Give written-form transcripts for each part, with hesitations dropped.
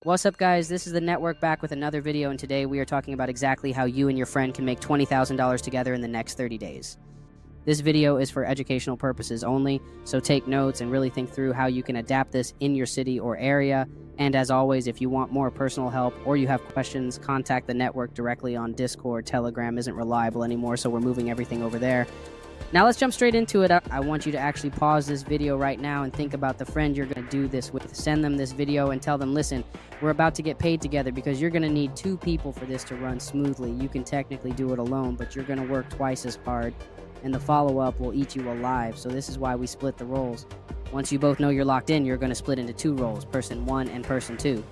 What's up, guys? This is the network back with another video, and today we are talking about exactly how you and your friend can make $20,000 together in the next 30 days. This video is for educational purposes only, so take notes and really think through how you can adapt this in your city or area. And as always, if you want more personal help or you have questions, contact the network directly on Discord. Telegram isn't reliable anymore, so we're moving everything over there. Now let's jump straight into it. I want you to actually pause this video right now and think about the friend you're going to do this with. Send them this video and tell them, listen, we're about to get paid together because you're going to need 2 people for this to run smoothly. You can technically do it alone, but you're going to work twice as hard, and the follow-up will eat you alive. So this is why we split the roles. Once you both know you're locked in, you're going to split into 2 roles, person 1 and person 2.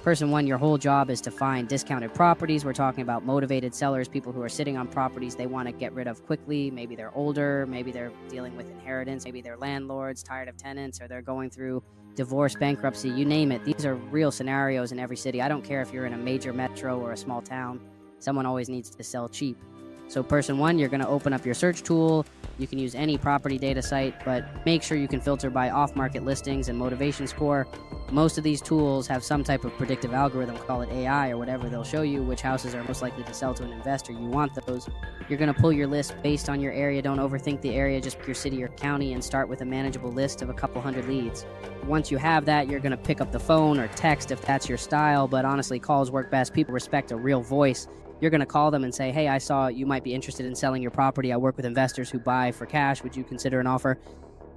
Person 1, your whole job is to find discounted properties. We're talking about motivated sellers, people who are sitting on properties they want to get rid of quickly. Maybe they're older, maybe they're dealing with inheritance, maybe they're landlords, tired of tenants, or they're going through divorce, bankruptcy, you name it. These are real scenarios in every city. I don't care if you're in a major metro or a small town. Someone always needs to sell cheap. So person 1, you're going to open up your search tool. You can use any property data site, but make sure you can filter by off-market listings and motivation score. Most of these tools have some type of predictive algorithm, call it AI or whatever. They'll show you which houses are most likely to sell to an investor. You want those. You're going to pull your list based on your area. Don't overthink the area, just pick your city or county and start with a manageable list of a couple hundred leads. Once you have that, you're going to pick up the phone or text if that's your style, but honestly, calls work best. People respect a real voice. You're going to call them and say, hey, I saw you might be interested in selling your property. I work with investors who buy for cash. Would you consider an offer?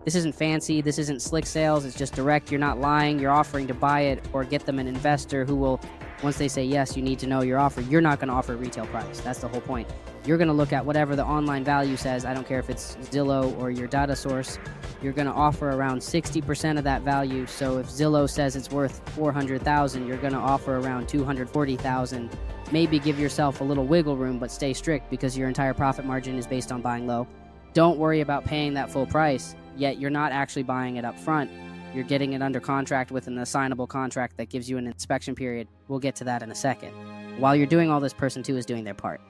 This isn't fancy. This isn't slick sales. It's just direct. You're not lying. You're offering to buy it or get them an investor who will, once they say yes, you need to know your offer. You're not going to offer a retail price. That's the whole point. You're going to look at whatever the online value says. I don't care if it's Zillow or your data source. You're going to offer around 60% of that value. So if Zillow says it's worth $400,000, you're going to offer around $240,000. Maybe give yourself a little wiggle room, but stay strict because your entire profit margin is based on buying low. Don't worry about paying that full price, yet you're not actually buying it up front. You're getting it under contract with an assignable contract that gives you an inspection period. We'll get to that in a second. While you're doing all this, person 2 is doing their part.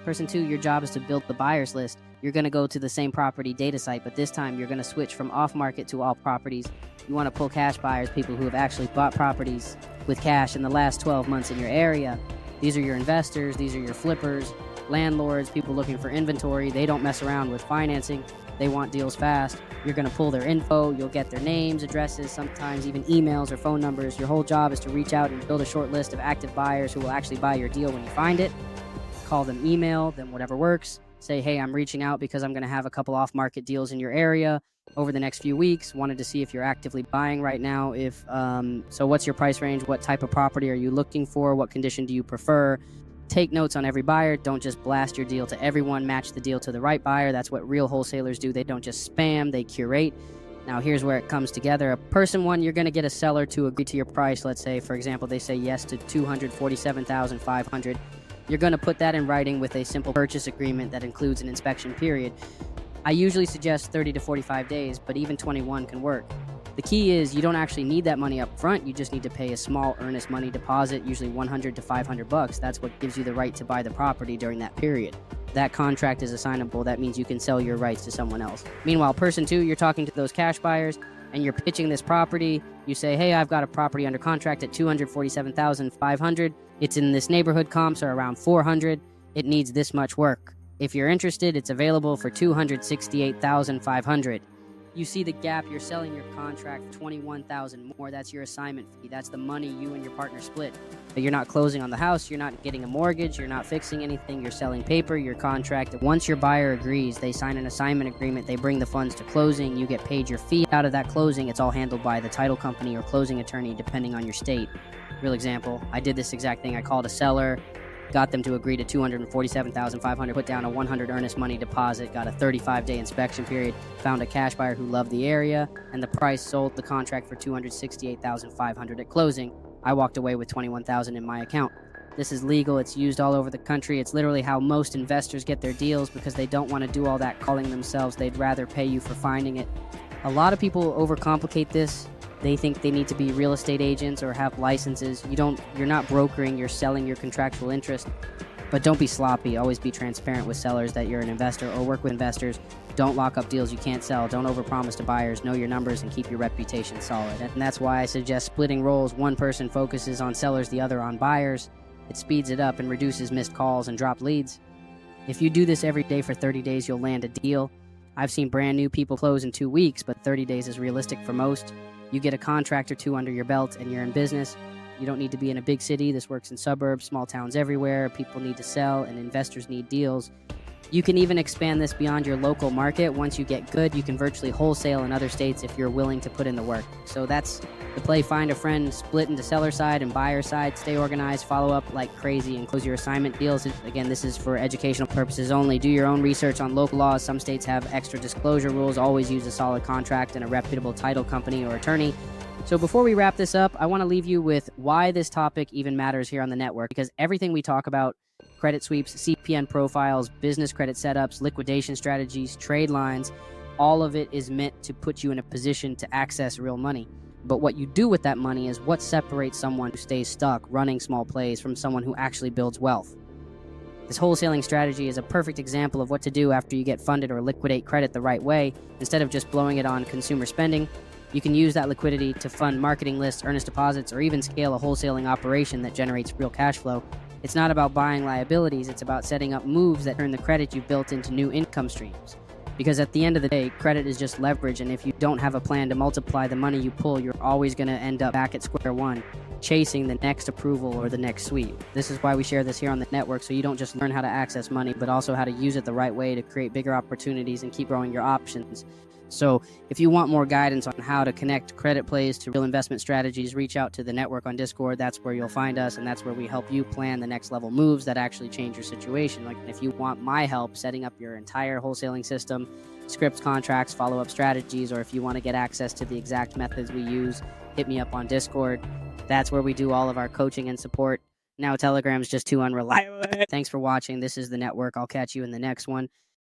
Person 2, your job is to build the buyer's list. You're going to go to the same property data site, but this time you're going to switch from off-market to all properties. You want to pull cash buyers, people who have actually bought properties with cash in the last 12 months in your area. These are your investors, these are your flippers, landlords, people looking for inventory. They don't mess around with financing. They want deals fast. You're going to pull their info. You'll get their names, addresses, sometimes even emails or phone numbers. Your whole job is to reach out and build a short list of active buyers who will actually buy your deal when you find it. Call them, email them, whatever works. Say, hey, I'm reaching out because I'm going to have a couple off-market deals in your area over the next few weeks. Wanted to see if you're actively buying right now. So what's your price range? What type of property are you looking for? What condition do you prefer? Take notes on every buyer. Don't just blast your deal to everyone. Match the deal to the right buyer. That's what real wholesalers do. They don't just spam, they curate. Now here's where it comes together. Person 1, you're going to get a seller to agree to your price. Let's say, for example, they say yes to $247,500. You're going to put that in writing with a simple purchase agreement that includes an inspection period. I usually suggest 30 to 45 days, but even 21 can work. The key is you don't actually need that money up front. You just need to pay a small earnest money deposit, usually $100 to $500. That's what gives you the right to buy the property during that period. That contract is assignable. That means you can sell your rights to someone else. Meanwhile, person 2, you're talking to those cash buyers and you're pitching this property. You say, hey, I've got a property under contract at $247,500. It's in this neighborhood. Comps are around 400. It needs this much work. If you're interested, it's available for $268,500. You see the gap, you're selling your contract $21,000 more. That's your assignment fee. That's the money you and your partner split. But you're not closing on the house, you're not getting a mortgage, you're not fixing anything, you're selling paper, your contract. Once your buyer agrees, they sign an assignment agreement, they bring the funds to closing, you get paid your fee. Out of that closing, it's all handled by the title company or closing attorney, depending on your state. Real example, I did this exact thing. I called a seller, got them to agree to $247,500, put down a $100 earnest money deposit, got a 35-day inspection period, found a cash buyer who loved the area, and the price sold the contract for $268,500 at closing. I walked away with $21,000 in my account. This is legal. It's used all over the country. It's literally how most investors get their deals because they don't want to do all that calling themselves. They'd rather pay you for finding it. A lot of people overcomplicate this. They think they need to be real estate agents or have licenses. You're not brokering, you're selling your contractual interest. But don't be sloppy. Always be transparent with sellers that you're an investor, or work with investors. Don't lock up deals you can't sell. Don't overpromise to buyers. Know your numbers and keep your reputation solid. And that's why I suggest splitting roles. One person focuses on sellers, the other on buyers. It speeds it up and reduces missed calls and dropped leads. If you do this every day for 30 days, you'll land a deal. I've seen brand new people close in 2 weeks, but 30 days is realistic for most. You get a contract or two under your belt and you're in business. You don't need to be in a big city. This works in suburbs, small towns everywhere. People need to sell and investors need deals. You can even expand this beyond your local market. Once you get good, you can virtually wholesale in other states if you're willing to put in the work. So that's the play. Find a friend, split into seller side and buyer side, stay organized, follow up like crazy, and close your assignment deals. Again, this is for educational purposes only. Do your own research on local laws. Some states have extra disclosure rules. Always use a solid contract and a reputable title company or attorney. So before we wrap this up, I want to leave you with why this topic even matters here on the network, because everything we talk about, credit sweeps, CPN profiles, business credit setups, liquidation strategies, trade lines, all of it is meant to put you in a position to access real money. But what you do with that money is what separates someone who stays stuck running small plays from someone who actually builds wealth. This wholesaling strategy is a perfect example of what to do after you get funded or liquidate credit the right way. Instead of just blowing it on consumer spending, you can use that liquidity to fund marketing lists, earnest deposits, or even scale a wholesaling operation that generates real cash flow. It's not about buying liabilities, it's about setting up moves that turn the credit you've built into new income streams. Because at the end of the day, credit is just leverage, and if you don't have a plan to multiply the money you pull, you're always going to end up back at square one, chasing the next approval or the next sweep. This is why we share this here on the network, so you don't just learn how to access money, but also how to use it the right way to create bigger opportunities and keep growing your options. So if you want more guidance on how to connect credit plays to real investment strategies, reach out to the network on Discord. That's where you'll find us, and that's where we help you plan the next level moves that actually change your situation. Like if you want my help setting up your entire wholesaling system, scripts, contracts, follow-up strategies, or if you want to get access to the exact methods we use, hit me up on Discord. That's where we do all of our coaching and support. Now Telegram's just too unreliable. Thanks for watching. This is the network. I'll catch you in the next one.